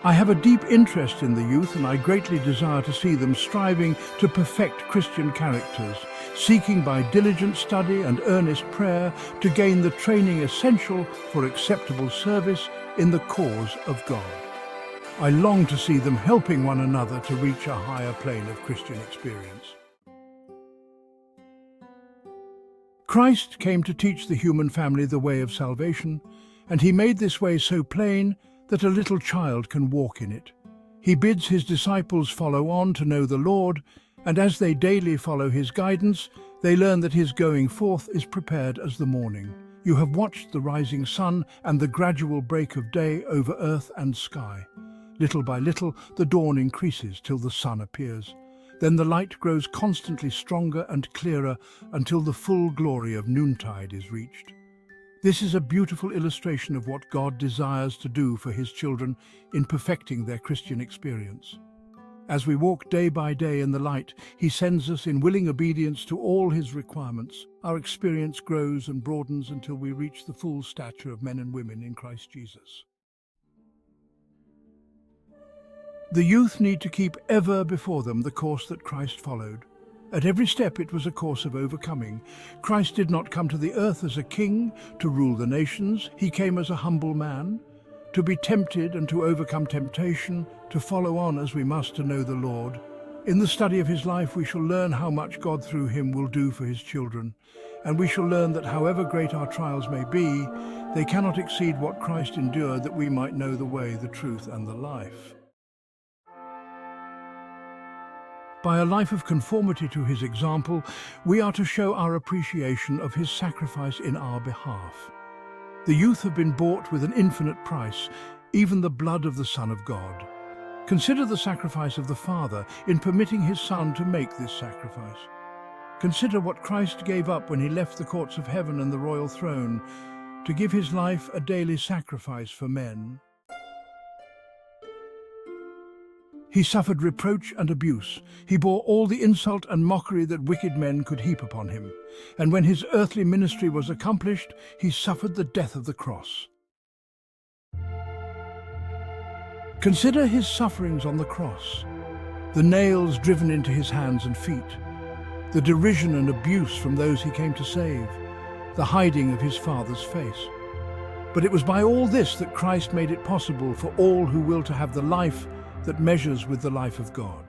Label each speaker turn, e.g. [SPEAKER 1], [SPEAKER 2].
[SPEAKER 1] I have a deep interest in the youth, and I greatly desire to see them striving to perfect Christian characters, seeking by diligent study and earnest prayer to gain the training essential for acceptable service in the cause of God. I long to see them helping one another to reach a higher plane of Christian experience. Christ came to teach the human family the way of salvation, and he made this way so plain that a little child can walk in it. He bids his disciples follow on to know the Lord, and as they daily follow his guidance, they learn that his going forth is prepared as the morning. You have watched the rising sun and the gradual break of day over earth and sky. Little by little, the dawn increases till the sun appears. Then the light grows constantly stronger and clearer until the full glory of noontide is reached. This is a beautiful illustration of what God desires to do for his children in perfecting their Christian experience. As we walk day by day in the light, he sends us in willing obedience to all his requirements. Our experience grows and broadens until we reach the full stature of men and women in Christ Jesus. The youth need to keep ever before them the course that Christ followed. At every step it was a course of overcoming. Christ did not come to the earth as a king to rule the nations. He came as a humble man, to be tempted and to overcome temptation, to follow on as we must to know the Lord. In the study of his life we shall learn how much God through him will do for his children, and we shall learn that however great our trials may be, they cannot exceed what Christ endured that we might know the way, the truth and the life. By a life of conformity to his example, we are to show our appreciation of his sacrifice in our behalf. The youth have been bought with an infinite price, even the blood of the Son of God. Consider the sacrifice of the Father in permitting his Son to make this sacrifice. Consider what Christ gave up when he left the courts of heaven and the royal throne to give his life a daily sacrifice for men. He suffered reproach and abuse. He bore all the insult and mockery that wicked men could heap upon him. And when his earthly ministry was accomplished, he suffered the death of the cross. Consider his sufferings on the cross, the nails driven into his hands and feet, the derision and abuse from those he came to save, the hiding of his Father's face. But it was by all this that Christ made it possible for all who will to have the life that measures with the life of God.